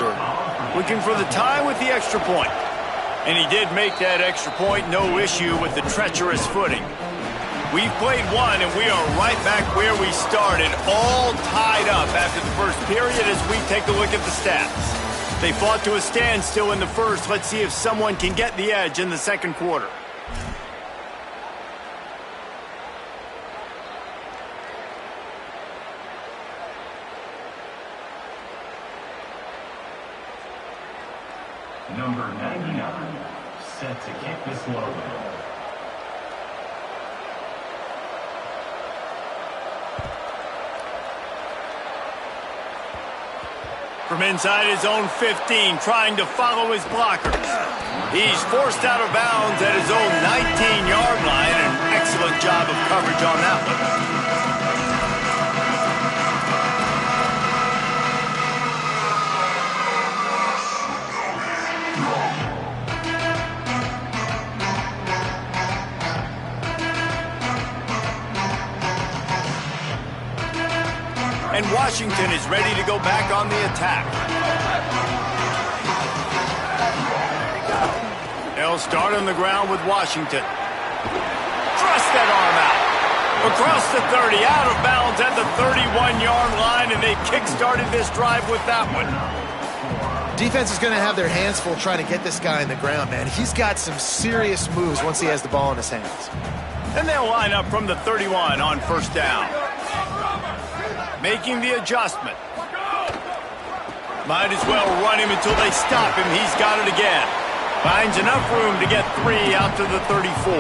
sure. Looking for the tie with the extra point. And he did make that extra point, no issue with the treacherous footing. We've played one, and we are right back where we started, all tied up after the first period as we take a look at the stats. They fought to a standstill in the first. Let's see if someone can get the edge in the second quarter. Number 99, set to kick this logo. From inside his own 15, trying to follow his blockers. He's forced out of bounds at his own 19-yard line. An excellent job of coverage on that one. And Washington is ready to go back on the attack. They'll start on the ground with Washington. Thrust that arm out. Across the 30, out of bounds at the 31-yard line, and they kick-started this drive with that one. Defense is going to have their hands full trying to get this guy in the ground, man. He's got some serious moves once he has the ball in his hands. And they'll line up from the 31 on first down. Making the adjustment. Might as well run him until they stop him. He's got it again. Finds enough room to get 3 out to the 34.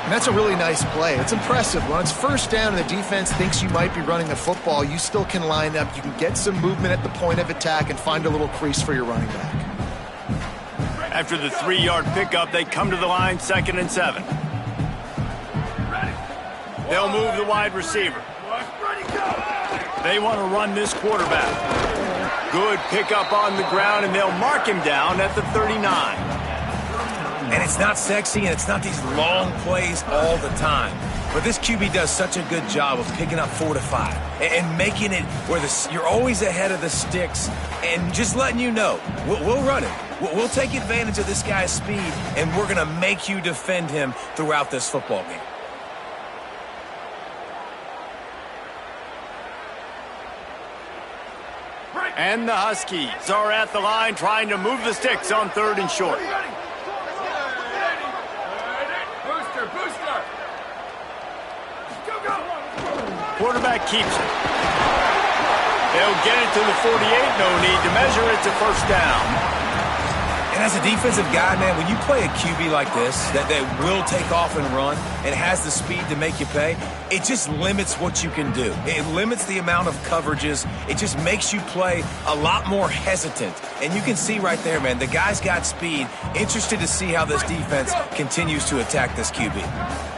And that's a really nice play. It's impressive. When it's first down and the defense thinks you might be running the football, you still can line up. You can get some movement at the point of attack and find a little crease for your running back. After the 3-yard pickup, they come to the line, 2nd and 7. They'll move the wide receiver. They want to run this quarterback. Good pickup on the ground, and they'll mark him down at the 39. And it's not sexy, and it's not these long plays all the time. But this QB does such a good job of picking up 4 to 5 and making it where you're always ahead of the sticks and just letting you know, we'll run it. We'll take advantage of this guy's speed, and we're going to make you defend him throughout this football game. And the Huskies are at the line trying to move the sticks on 3rd and short. Quarterback keeps it. They'll get it to the 48. No need to measure. It's a first down. And as a defensive guy, man, when you play a QB like this that will take off and run and has the speed to make you pay, it just limits what you can do. It limits the amount of coverages. It just makes you play a lot more hesitant. And you can see right there, man, the guy's got speed. Interested to see how this defense continues to attack this QB.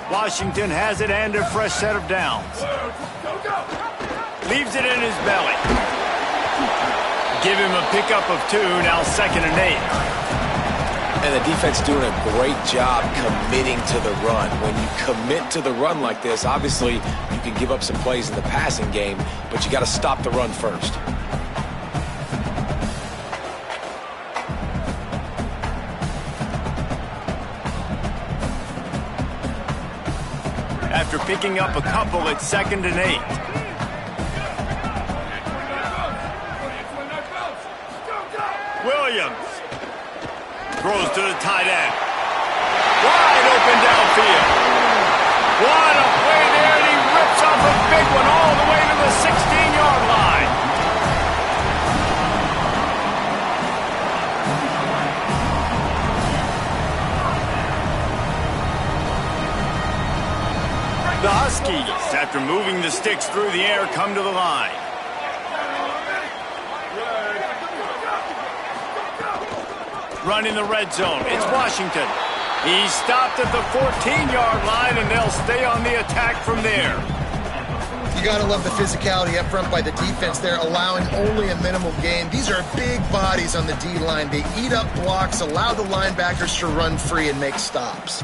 Washington has it and a fresh set of downs. Leaves it in his belly. Give him a pickup of 2, now 2nd and 8. And the defense doing a great job committing to the run. When you commit to the run like this, obviously you can give up some plays in the passing game, but you got to stop the run first. After picking up a couple, it's 2nd and 8. Williams throws to the tight end. Wide open downfield. What a play there, and he rips off a big one all the way to the 16-yard line. The Huskies, after moving the sticks through the air, come to the line. Run in the red zone. It's Washington. He's stopped at the 14-yard line, and they'll stay on the attack from there. You got to love the physicality up front by the defense there, allowing only a minimal gain. These are big bodies on the D-line. They eat up blocks, allow the linebackers to run free and make stops.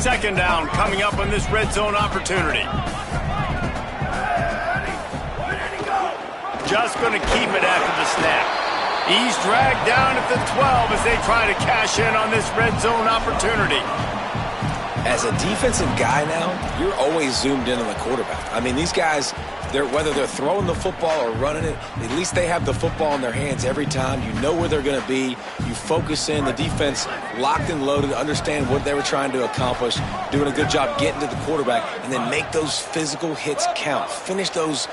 Second down coming up on this red zone opportunity. Just going to keep it after the snap. He's dragged down at the 12 as they try to cash in on this red zone opportunity. As a defensive guy now, you're always zoomed in on the quarterback. I mean, these guys, whether they're throwing the football or running it, at least they have the football in their hands every time. You know where they're going to be. You focus in. The defense locked and loaded, understand what they were trying to accomplish, doing a good job getting to the quarterback, and then make those physical hits count. Finish those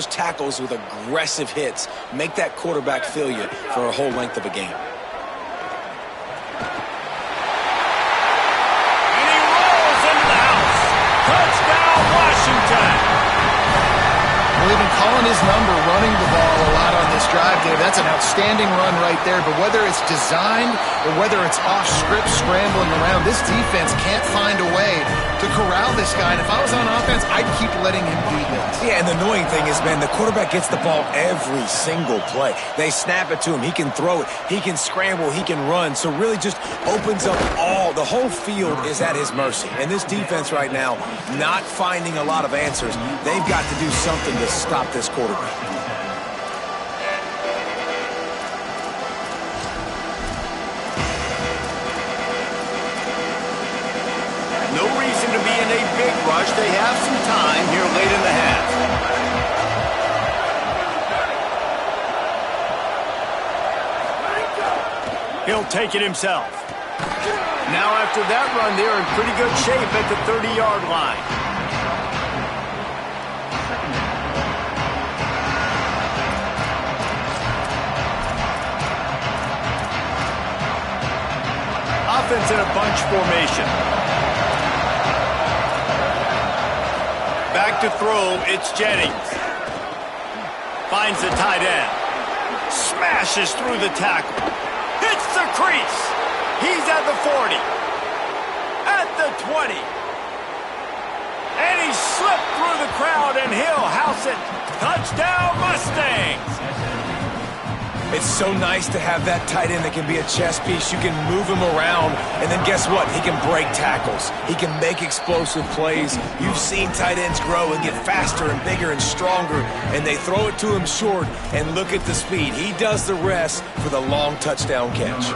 tackles with aggressive hits. Make that quarterback feel you for a whole length of a game. Touchdown, Washington. Well, they've been calling his number, running the ball a lot on this drive, Dave. That's an outstanding run right there. But whether it's designed or whether it's off script scrambling around, this defense can't find a way to corral this guy. And if I was on offense, I'd keep letting him do this. Yeah, and the annoying thing is, man, the quarterback gets the ball every single play. They snap it to him. He can throw it. He can scramble. He can run. So really just opens up the whole field is at his mercy. And this defense right now, not finding a lot of answers. They've got to do something to stop this quarterback. No reason to be in a big rush. They have some time here late in the half. He'll take it himself. Now after that run, they're in pretty good shape at the 30-yard line. Offense in a bunch formation. Back to throw, it's Jennings. Finds the tight end. Smashes through the tackle. Hits the crease. He's at the 40. At the 20. And he slipped through the crowd and he'll house it. Touchdown, Mustangs. It's so nice to have that tight end that can be a chess piece. You can move him around, and then guess what? He can break tackles. He can make explosive plays. You've seen tight ends grow and get faster and bigger and stronger, and they throw it to him short, and look at the speed. He does the rest for the long touchdown catch.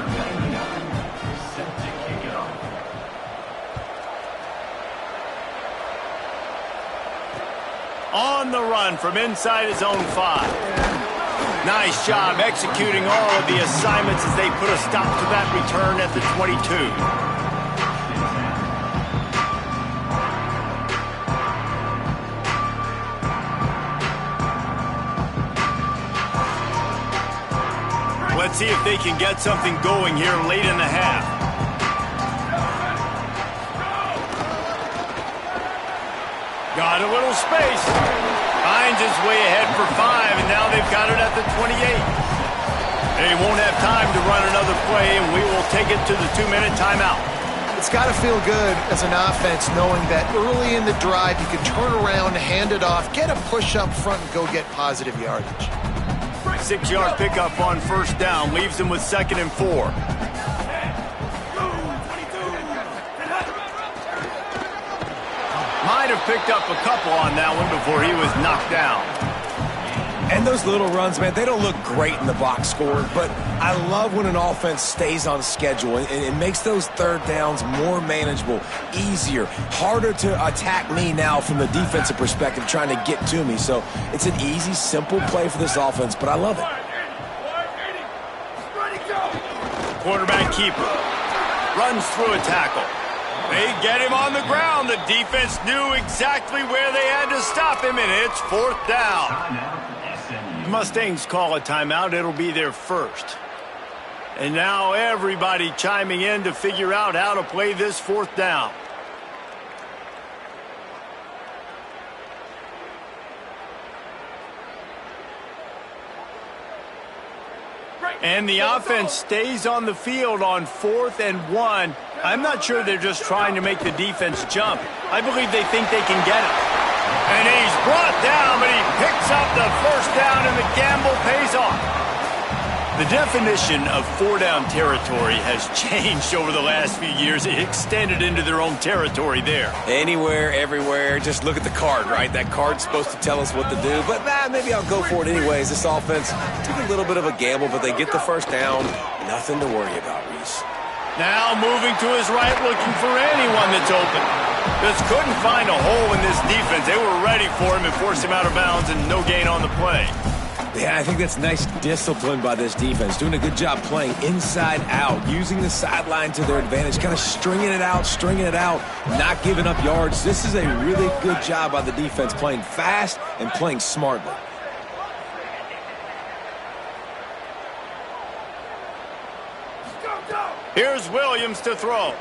On the run from inside his own 5. Nice job executing all of the assignments as they put a stop to that return at the 22. Let's see if they can get something going here late in the half. Got a little space. Finds his way ahead for 5, and now they've got it at the 28. They won't have time to run another play, and we will take it to the 2-minute timeout. It's got to feel good as an offense knowing that early in the drive you can turn around, hand it off, get a push up front, and go get positive yardage. 6-yard pickup on first down leaves them with 2nd and 4. Might have picked up a couple on that one before he was knocked down. And those little runs, man, they don't look great in the box score, but I love when an offense stays on schedule and it makes those third downs more manageable, easier, harder to attack me now from the defensive perspective trying to get to me. So it's an easy, simple play for this offense, but I love it. Quarterback keeper runs through a tackle. They get him on the ground. The defense knew exactly where they had to stop him, and it's 4th down. The Mustangs call a timeout. It'll be their first. And now everybody chiming in to figure out how to play this 4th down. And the offense stays on the field on 4th and 1. I'm not sure they're just trying to make the defense jump. I believe they think they can get him. And he's brought down, but he picks up the first down, and the gamble pays off. The definition of four-down territory has changed over the last few years. It extended into their own territory there. Anywhere, everywhere, just look at the card, right? That card's supposed to tell us what to do, but maybe I'll go for it anyways. This offense took a little bit of a gamble, but they get the first down. Nothing to worry about, Reese. Now moving to his right, looking for anyone that's open. Just couldn't find a hole in this defense. They were ready for him and forced him out of bounds, and no gain on the play. Yeah, I think that's nice discipline by this defense. Doing a good job playing inside out, using the sideline to their advantage, kind of stringing it out, not giving up yards. This is a really good job by the defense, playing fast and playing smartly. Here's Williams to throw.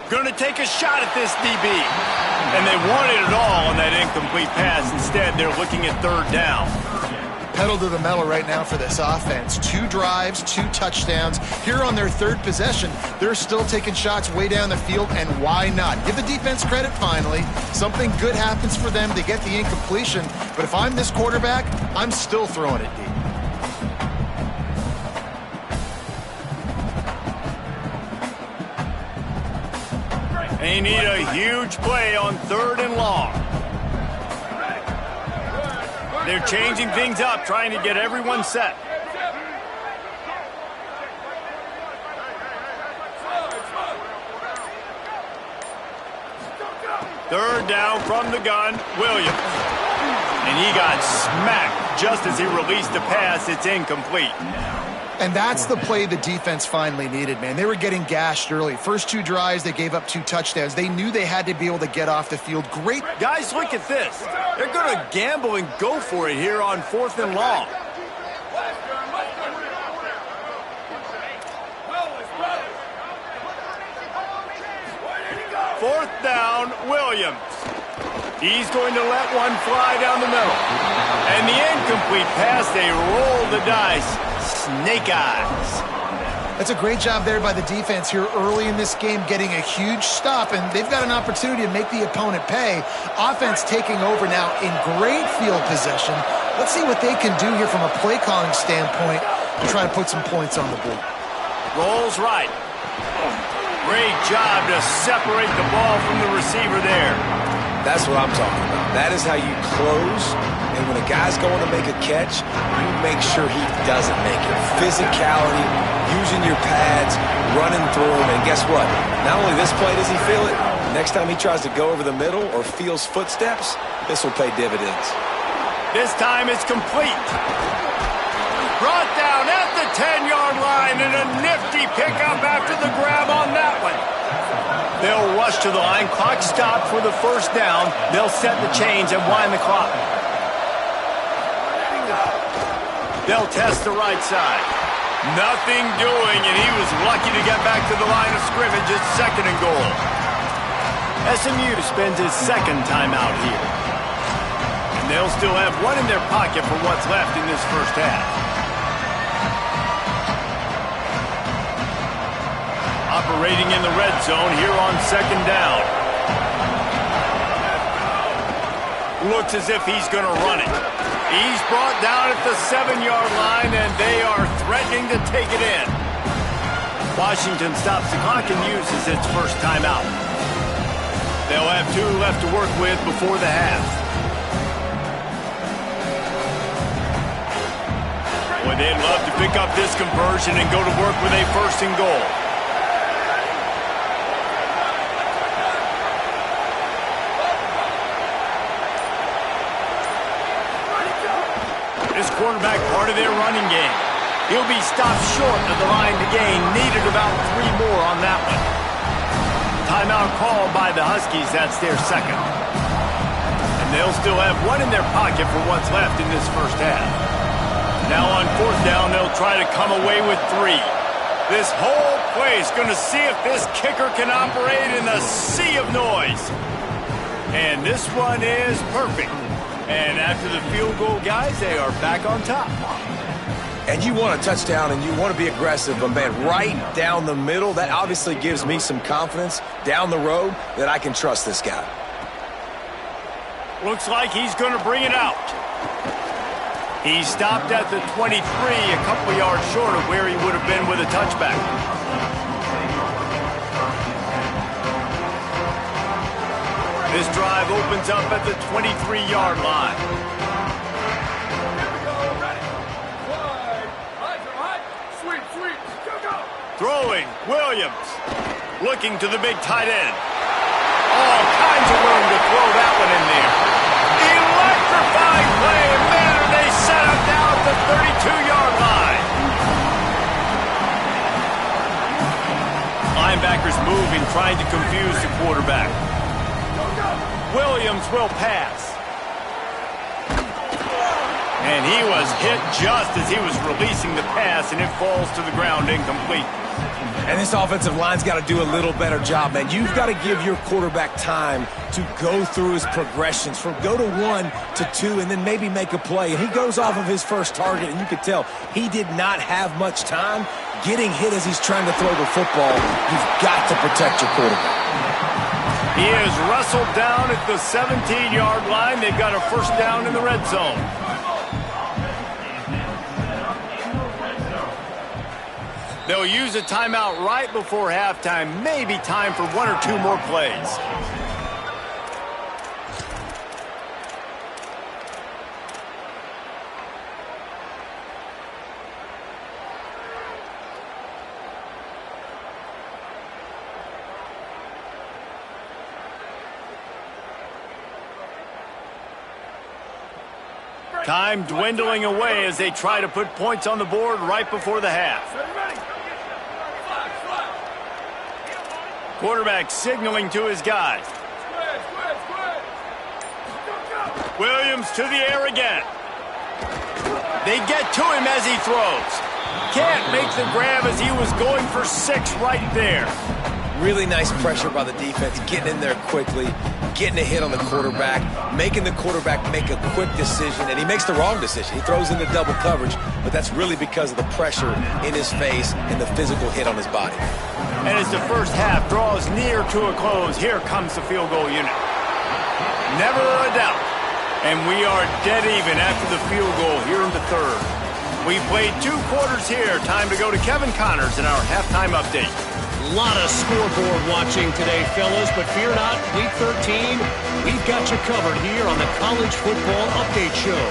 Going to take a shot at this DB. And they wanted it all on that incomplete pass. Instead, they're looking at third down. Pedal to the metal right now for this offense. 2 drives, 2 touchdowns. Here on their third possession, they're still taking shots way down the field, and why not? Give the defense credit finally. Something good happens for them. They get the incompletion. But if I'm this quarterback, I'm still throwing it deep. They need a huge play on third and long. They're changing things up, trying to get everyone set. Third down from the gun, Williams. And he got smacked just as he released the pass. It's incomplete. And that's the play the defense finally needed, man. They were getting gashed early. First 2 drives, they gave up 2 touchdowns. They knew they had to be able to get off the field. Great. Guys, look at this. They're going to gamble and go for it here on fourth and long. Fourth down, Williams. He's going to let one fly down the middle. And the incomplete pass, they roll the dice. Snake eyes. That's a great job there by the defense here early in this game, getting a huge stop, and they've got an opportunity to make the opponent pay. Offense taking over now in great field possession. Let's see what they can do here from a play calling standpoint to try to put some points on the board. Rolls right. Great job to separate the ball from the receiver there. That's what I'm talking about. That is how you close. And when a guy's going to make a catch, you make sure he doesn't make it. Physicality, using your pads, running through him. And guess what? Not only this play does he feel it, next time he tries to go over the middle or feels footsteps, this will pay dividends. This time it's complete. Brought down at the 10-yard line and a nifty pickup after the grab on that one. They'll rush to the line. Clock stopped for the first down. They'll set the chains and wind the clock. They'll test the right side. Nothing doing, and he was lucky to get back to the line of scrimmage. It's second and goal. SMU spends his second timeout here. And they'll still have one in their pocket for what's left in this first half. Operating in the red zone here on second down. Looks as if he's going to run it. He's brought down at the 7-yard line, and they are threatening to take it in. Washington stops the clock and uses its first timeout. They'll have 2 left to work with before the half. Boy, they'd love to pick up this conversion and go to work with a first and goal. This quarterback part of their running game. He'll be stopped short of the line to gain. Needed about 3 more on that one. Timeout called by the Huskies. That's their second. And they'll still have 1 in their pocket for what's left in this first half. Now on fourth down, they'll try to come away with 3. This whole play is going to see if this kicker can operate in the sea of noise. And this one is perfect. And after the field goal, guys, they are back on top. And you want a touchdown and you want to be aggressive, but man, right down the middle, that obviously gives me some confidence down the road that I can trust this guy. Looks like he's going to bring it out. He stopped at the 23, a couple yards short of where he would have been with a touchback. This drive opens up at the 23-yard line. Throwing, Williams. Looking to the big tight end. All kinds of room to throw that one in there. Electrifying play, and man, and they set him down at the 32-yard line. Linebackers moving, trying to confuse the quarterback. Williams will pass. And he was hit just as he was releasing the pass, and it falls to the ground incomplete. And this offensive line's got to do a little better job, man. You've got to give your quarterback time to go through his progressions from go to 1 to 2 and then maybe make a play. And he goes off of his first target, and you could tell he did not have much time getting hit as he's trying to throw the football. You've got to protect your quarterback. He is wrestled down at the 17-yard line. They've got a first down in the red zone. They'll use a timeout right before halftime. Maybe time for 1 or 2 more plays. Time dwindling away as they try to put points on the board right before the half. Quarterback signaling to his guys. Williams to the air again. They get to him as he throws. Can't make the grab as he was going for 6 right there. Really nice pressure by the defense, getting in there quickly, getting a hit on the quarterback, making the quarterback make a quick decision, and he makes the wrong decision. He throws into double coverage, but that's really because of the pressure in his face and the physical hit on his body. And as the first half draws near to a close, here comes the field goal unit. Never a doubt. And we are dead even after the field goal here in the third. We played 2 quarters here. Time to go to Kevin Connors in our halftime update. A lot of scoreboard watching today, fellas, but fear not, Week 13, we've got you covered here on the College Football Update Show.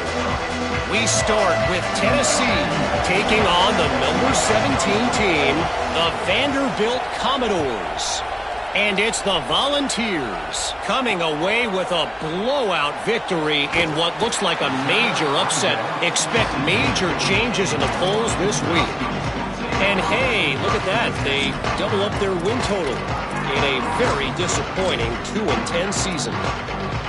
We start with Tennessee taking on the number 17 team, the Vanderbilt Commodores. And it's the Volunteers coming away with a blowout victory in what looks like a major upset. Expect major changes in the polls this week. And hey, look at that. They double up their win total in a very disappointing 2-10 season.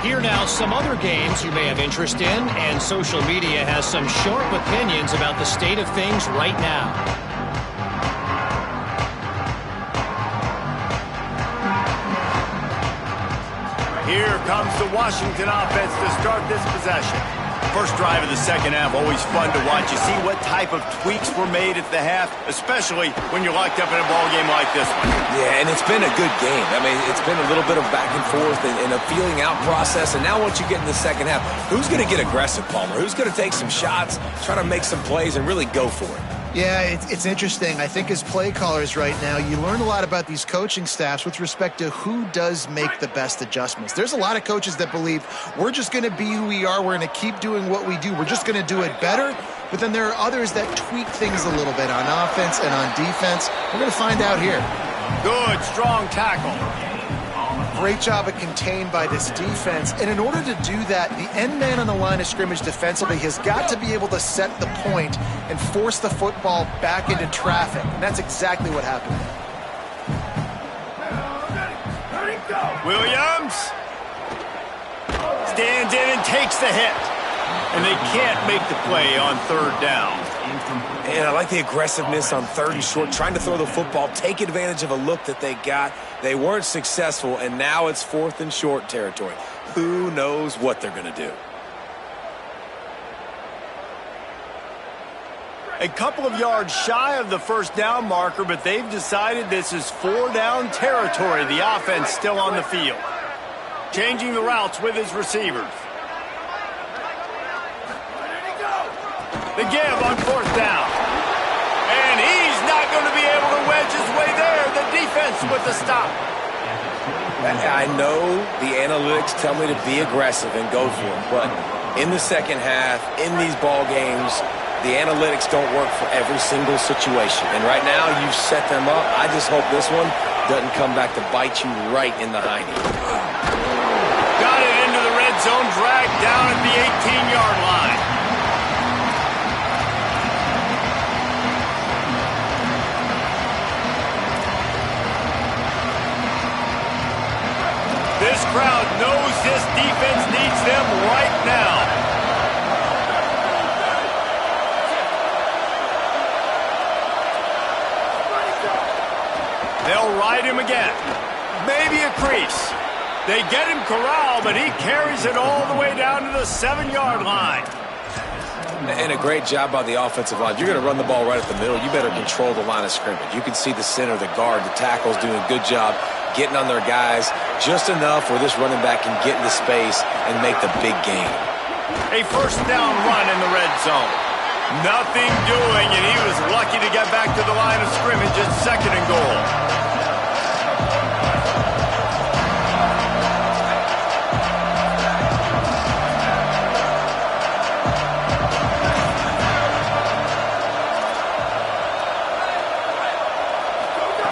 Here now, some other games you may have interest in, and social media has some sharp opinions about the state of things right now. Here comes the Washington offense to start this possession. First drive of the second half, always fun to watch. You see what type of tweaks were made at the half, especially when you're locked up in a ball game like this one. Yeah, and it's been a good game. I mean, it's been a little bit of back and forth and a feeling out process. And now once you get in the second half, who's going to get aggressive, Palmer? Who's going to take some shots, try to make some plays, and really go for it? Yeah, it's interesting. I think as play callers right now, you learn a lot about these coaching staffs with respect to who does make the best adjustments. There's a lot of coaches that believe we're just going to be who we are. We're going to keep doing what we do. We're just going to do it better. But then there are others that tweak things a little bit on offense and on defense. We're going to find out here. Good, strong tackle. Great job of contained by this defense. And in order to do that, the end man on the line of scrimmage defensively has got to be able to set the point and force the football back into traffic. And that's exactly what happened. Williams stands in and takes the hit. And they can't make the play on third down. And I like the aggressiveness on 3rd and short, trying to throw the football, take advantage of a look that they got. They weren't successful, and now it's 4th and short territory. Who knows what they're going to do? A couple of yards shy of the first down marker, but they've decided this is 4-down territory. The offense still on the field. Changing the routes with his receivers. The give on fourth down. And he's not going to be able to wedge his way there. The defense with the stop. I know the analytics tell me to be aggressive and go for it, but in the second half, in these ball games, the analytics don't work for every single situation. And right now, you've set them up. I just hope this one doesn't come back to bite you right in the hiney. Got it into the red zone, dragged down at the 18-yard line. This crowd knows this defense needs them right now. They'll ride him again. Maybe a crease. They get him corralled, but he carries it all the way down to the 7-yard line. And a great job by the offensive line. If you're going to run the ball right at the middle, you better control the line of scrimmage. You can see the center, the guard, the tackles doing a good job getting on their guys just enough where this running back can get into space and make the big game. A first down run in the red zone. Nothing doing, and he was lucky to get back to the line of scrimmage at 2nd and goal.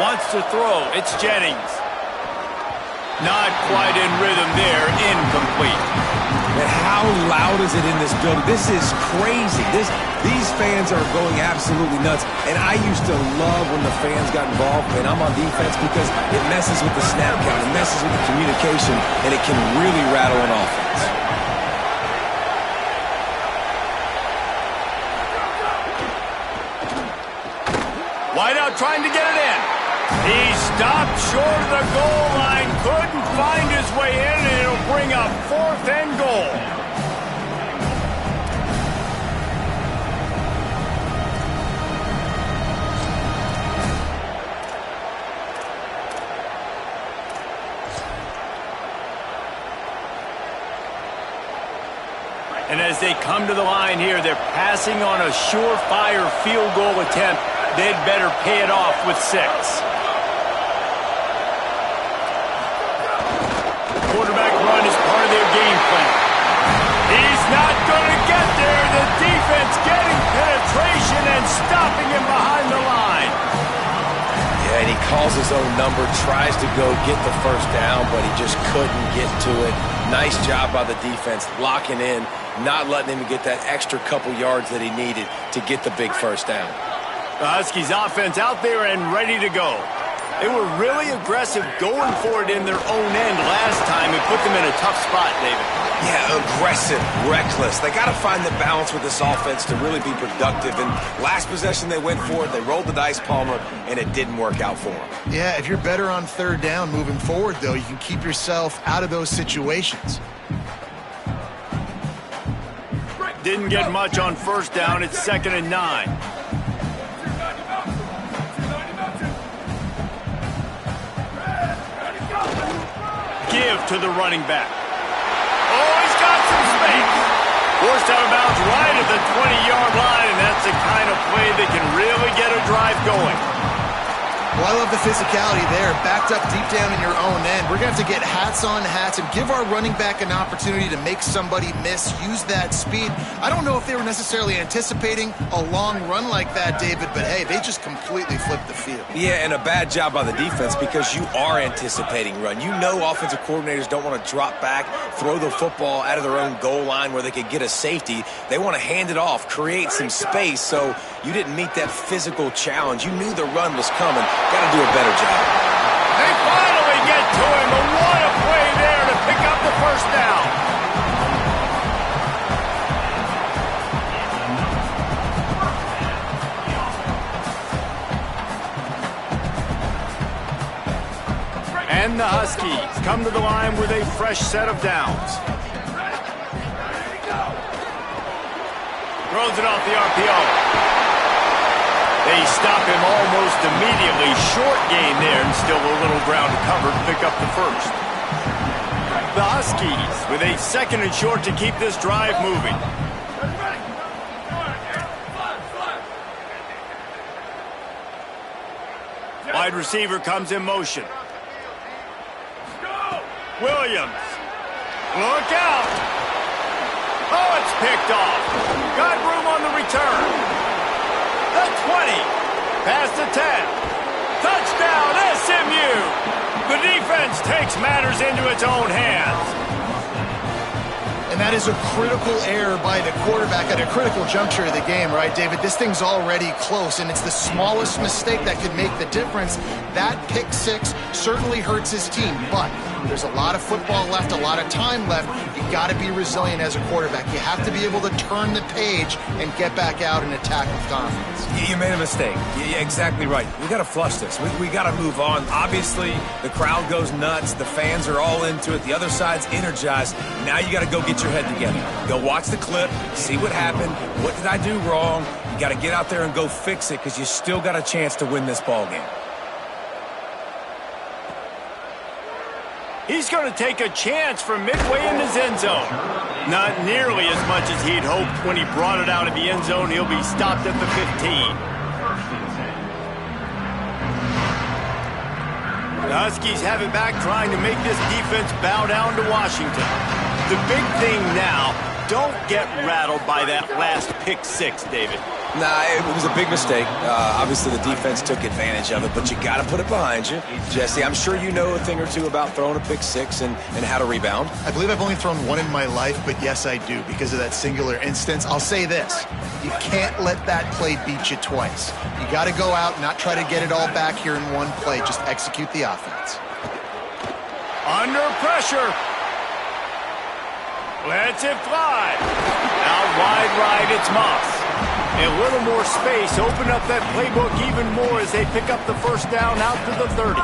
Wants to throw. It's Jennings. Not quite in rhythm there. Incomplete. And how loud is it in this building? This is crazy. These fans are going absolutely nuts. And I used to love when the fans got involved, and I'm on defense, because it messes with the snap count, it messes with the communication, and it can really rattle an offense. Wide out trying to get it in. He stopped short of the goal line, couldn't find his way in, and it'll bring up 4th and goal. And as they come to the line here, they're passing on a surefire field goal attempt. They'd better pay it off with 6. Quarterback run is part of their game plan. He's not going to get there. The defense getting penetration and stopping him behind the line. Yeah, and he calls his own number, tries to go get the first down, but he just couldn't get to it. Nice job by the defense, locking in, not letting him get that extra couple yards that he needed to get the big first down. The Huskies offense out there and ready to go. They were really aggressive going for it in their own end last time and put them in a tough spot, David. Yeah, aggressive, reckless. They got to find the balance with this offense to really be productive. And last possession they went for it, they rolled the dice, Palmer, and it didn't work out for them. Yeah, if you're better on 3rd down moving forward, though, you can keep yourself out of those situations. Didn't get much on 1st down. It's 2nd and 9. Give to the running back. Oh, he's got some space. Forced out of bounds right at the 20-yard line, and that's the kind of play that can really get a drive going. Well, I love the physicality there. Backed up deep down in your own end. We're going to have to get hats on hats and give our running back an opportunity to make somebody miss, use that speed. I don't know if they were necessarily anticipating a long run like that, David, but hey, they just completely flipped the field. Yeah, and a bad job by the defense, because you are anticipating run. You know offensive coordinators don't want to drop back, throw the football out of their own goal line where they could get a safety. They want to hand it off, create some space, so you didn't meet that physical challenge. You knew the run was coming. Got to do a better job. They finally get to him, but what a play there to pick up the first down. And the Huskies come to the line with a fresh set of downs. Throws it off the RPO. They stop him almost immediately. Short gain there, and still a little ground to cover to pick up the first. The Huskies with a 2nd and short to keep this drive moving. Wide receiver comes in motion. Williams. Look out. Oh, it's picked off. Got room on the return. The 20. Past the 10. Touchdown, SMU. The defense takes matters into its own hands. And that is a critical error by the quarterback at a critical juncture of the game, right, David? This thing's already close, and it's the smallest mistake that could make the difference. That pick six certainly hurts his team, but there's a lot of football left, a lot of time left. You got to be resilient as a quarterback. You have to be able to turn the page and get back out and attack with confidence. You made a mistake. Yeah, exactly right. We got to flush this. We got to move on. Obviously, the crowd goes nuts. The fans are all into it. The other side's energized. Now you got to go get your head together. Go watch the clip, see what happened. What did I do wrong? You got to get out there and go fix it because you still got a chance to win this ball game. He's going to take a chance from midway in his end zone. Not nearly as much as he'd hoped when he brought it out of the end zone. He'll be stopped at the 15. The Huskies have it back, trying to make this defense bow down to Washington. The big thing now, don't get rattled by that last pick six, David. Nah, it was a big mistake. Obviously, the defense took advantage of it, but you got to put it behind you. Jesse, I'm sure you know a thing or two about throwing a pick six and how to rebound. I believe I've only thrown one in my life, but yes, I do because of that singular instance. I'll say this. You can't let that play beat you twice. You got to go out and not try to get it all back here in one play. Just execute the offense. Under pressure. Lets it fly. Out wide right, it's Moss. A little more space, open up that playbook even more as they pick up the first down out to the 30.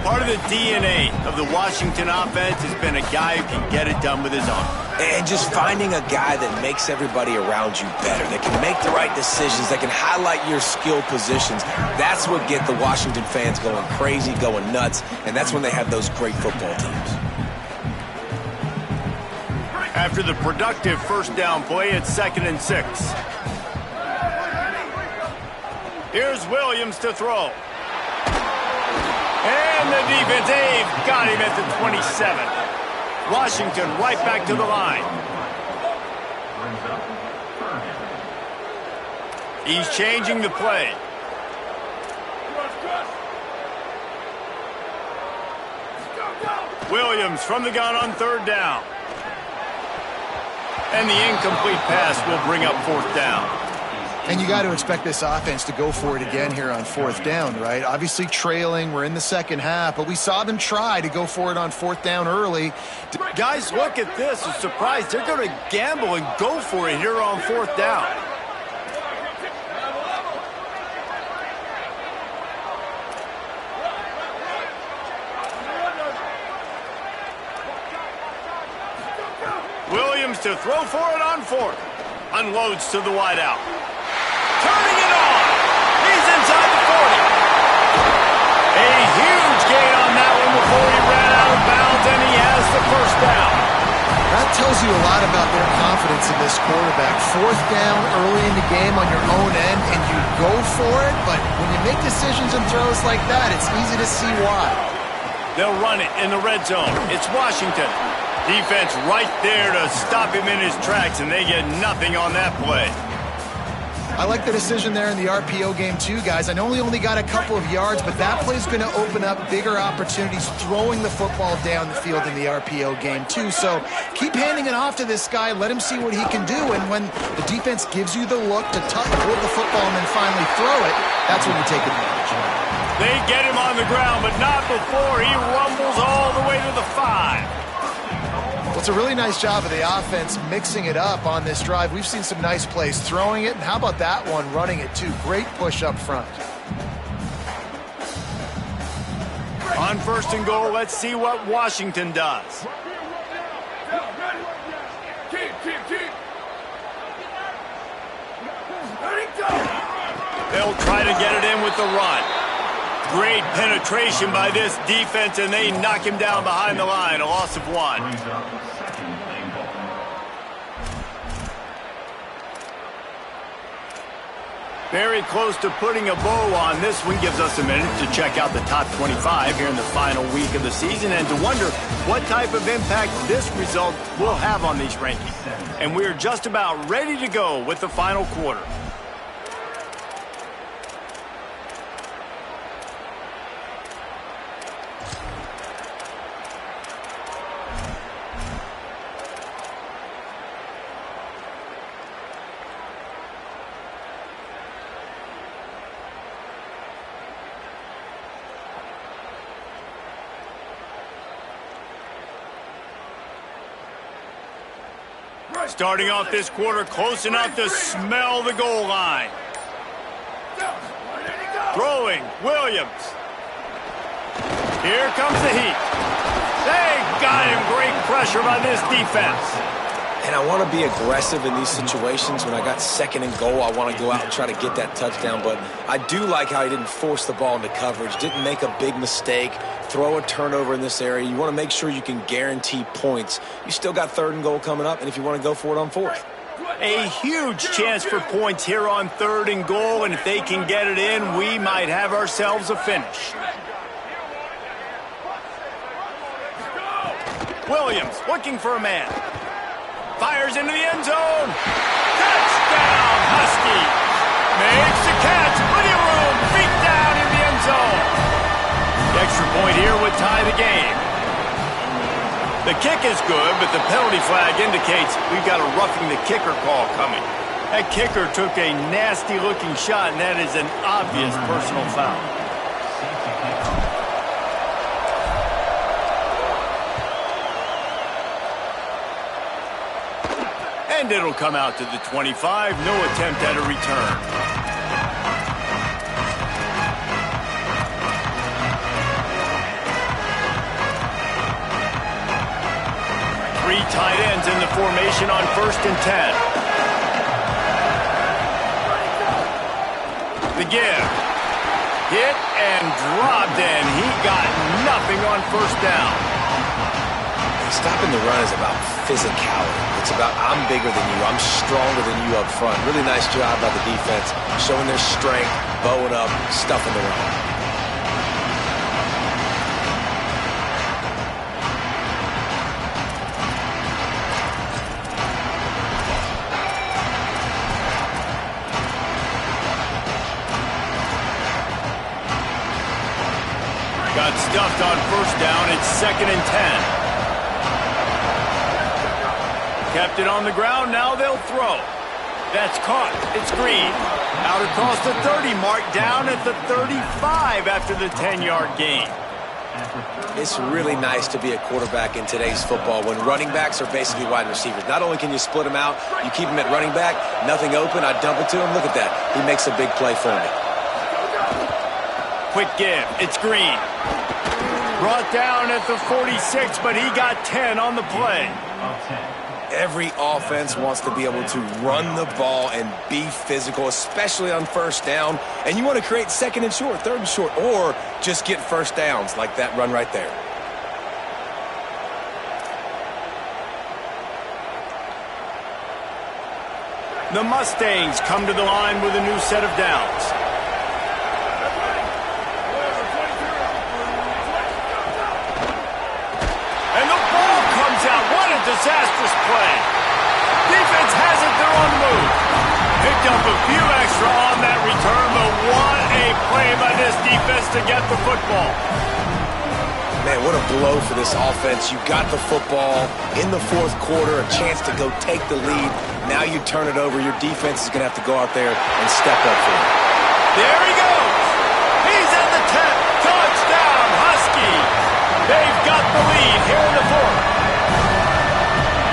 Part of the DNA of the Washington offense has been a guy who can get it done with his arm. And just finding a guy that makes everybody around you better, that can make the right decisions, that can highlight your skill positions. That's what get the Washington fans going crazy, going nuts, and that's when they have those great football teams. After the productive first down play, it's 2nd and 6. Here's Williams to throw. And the defense, they've got him at the 27. Washington right back to the line. He's changing the play. Williams from the gun on 3rd down. And the incomplete pass will bring up 4th down. And you got to expect this offense to go for it again here on 4th down, right? Obviously trailing, we're in the second half, but we saw them try to go for it on 4th down early. Guys, look at this. I'm surprised they're going to gamble and go for it here on 4th down. Williams to throw for it on 4th. Unloads to the wideout. Turning it on. He's inside the 40. A huge gain on that one before he ran out of bounds, and he has the first down. That tells you a lot about their confidence in this quarterback. 4th down early in the game on your own end, and you go for it, but when you make decisions and throws like that, it's easy to see why. They'll run it in the red zone. It's Washington. Defense right there to stop him in his tracks, and they get nothing on that play. I like the decision there in the RPO game too, guys. I know he only got a couple of yards, but that play's going to open up bigger opportunities throwing the football down the field in the RPO game too. So keep handing it off to this guy. Let him see what he can do. And when the defense gives you the look to hold the football and then finally throw it, that's when you take advantage. They get him on the ground, but not before he rumbles all the way to the 5. Well, it's a really nice job of the offense mixing it up on this drive. We've seen some nice plays throwing it, and how about that one running it too? Great push up front. On 1st and goal, let's see what Washington does. They'll try to get it in with the run. Great penetration by this defense, and they knock him down behind the line. A loss of 1. Very close to putting a bow on this one. Gives us a minute to check out the top 25 here in the final week of the season and to wonder what type of impact this result will have on these rankings. And we're just about ready to go with the final quarter. Starting off this quarter close enough to smell the goal line. Throwing, Williams. Here comes the heat. They got him. Great pressure by this defense. And I want to be aggressive in these situations. When I got second and goal, I want to go out and try to get that touchdown. But I do like how he didn't force the ball into coverage, didn't make a big mistake, throw a turnover in this area. You want to make sure you can guarantee points. You still got third and goal coming up, and if you want to go for it on fourth. A huge chance for points here on third and goal, and if they can get it in, we might have ourselves a finish. Williams looking for a man. Fires into the end zone. Touchdown, Husky. Makes the catch. Plenty of room. Feet down in the end zone. The extra point here would tie the game. The kick is good, but the penalty flag indicates we've got a roughing the kicker call coming. That kicker took a nasty-looking shot, and that is an obvious personal foul. And it'll come out to the 25. No attempt at a return. Three tight ends in the formation on 1st and 10. The give. Hit and dropped, and he got nothing on 1st down. Stopping the run is about physicality. It's about I'm bigger than you, I'm stronger than you up front. Really nice job by the defense, showing their strength, bowing up, stuffing the run. Got stuffed on 1st down. It's 2nd and 10. Kept it on the ground, now they'll throw. That's caught, it's Green. Out across the 30 mark, down at the 35 after the 10-yard gain. It's really nice to be a quarterback in today's football when running backs are basically wide receivers. Not only can you split them out, you keep them at running back, nothing open, I dump it to him. Look at that, he makes a big play for me. Quick give, it's Green. Brought down at the 46, but he got 10 on the play. Every offense wants to be able to run the ball and be physical, especially on 1st down. And you want to create 2nd and short, 3rd and short, or just get 1st downs like that run right there. The Mustangs come to the line with a new set of downs. And the ball comes out. What a disastrous play. Defense has it. They're on the move. Picked up a few extra on that return, but what a play by this defense to get the football. Man, what a blow for this offense. You got the football in the 4th quarter, a chance to go take the lead. Now you turn it over. Your defense is going to have to go out there and step up for it. There he goes. He's at the 10. Touchdown, Husky. They've got the lead here in the 4th.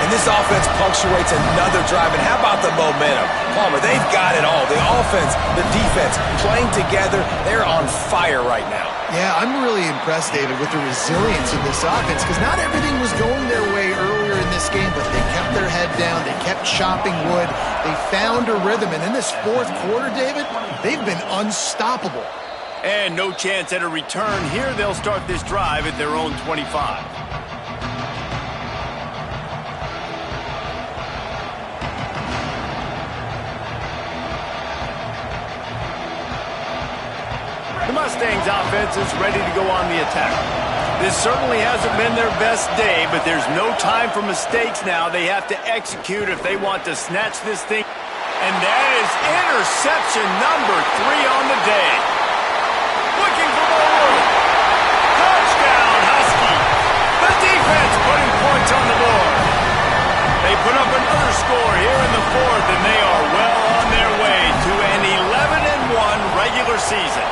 And this offense punctuates another drive. And how about the momentum? Palmer, they've got it all. The offense, the defense, playing together. They're on fire right now. Yeah, I'm really impressed, David, with the resilience of this offense because not everything was going their way earlier in this game, but they kept their head down. They kept chopping wood. They found a rhythm. And in this 4th quarter, David, they've been unstoppable. And no chance at a return here. They'll start this drive at their own 25. Mustangs offense is ready to go on the attack. This certainly hasn't been their best day, but there's no time for mistakes now. They have to execute if they want to snatch this thing. And that is interception number 3 on the day. Looking for more room. Touchdown, Husky. The defense putting points on the board. They put up another score here in the 4th, and they are well on their way to an 11-1 regular season.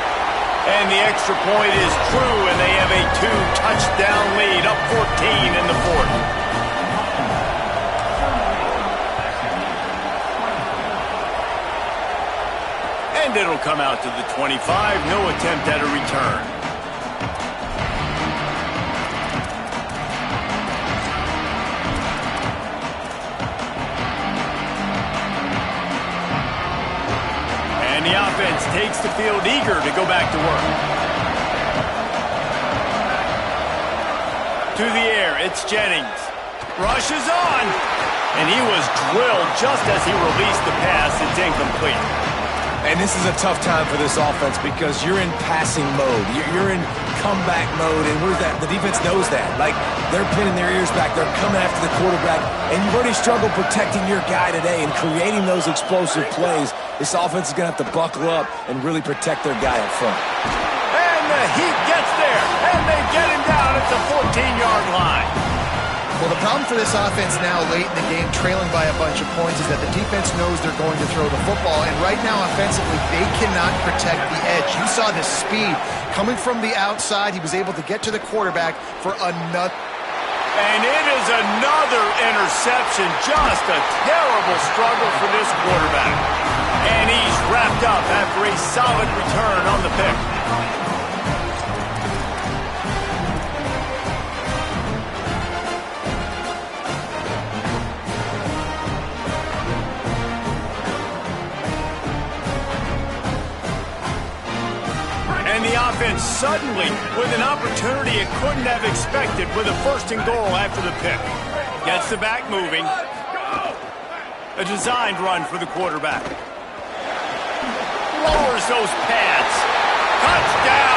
And the extra point is true, and they have a 2-touchdown lead, up 14 in the 4th. And it'll come out to the 25, no attempt at a return. And the offense takes the field eager to go back to work. To the air, it's Jennings. Rushes on. And he was drilled just as he released the pass. It's incomplete. And this is a tough time for this offense because you're in passing mode. You're in comeback mode, and the defense knows that. Like, they're pinning their ears back. They're coming after the quarterback, and you've already struggled protecting your guy today and creating those explosive plays. This offense is going to have to buckle up and really protect their guy up front. And the Heat gets there, and they get him down at the 14-yard line. Well, the problem for this offense now, late in the game, trailing by a bunch of points, is that the defense knows they're going to throw the football. And right now, offensively, they cannot protect the edge. You saw the speed coming from the outside. He was able to get to the quarterback for another. And it is another interception. Just a terrible struggle for this quarterback. And he's wrapped up after a solid return on the pick. And the offense suddenly with an opportunity it couldn't have expected with a 1st and goal after the pick. Gets the back moving. A designed run for the quarterback. Lowers those pads. Touchdown!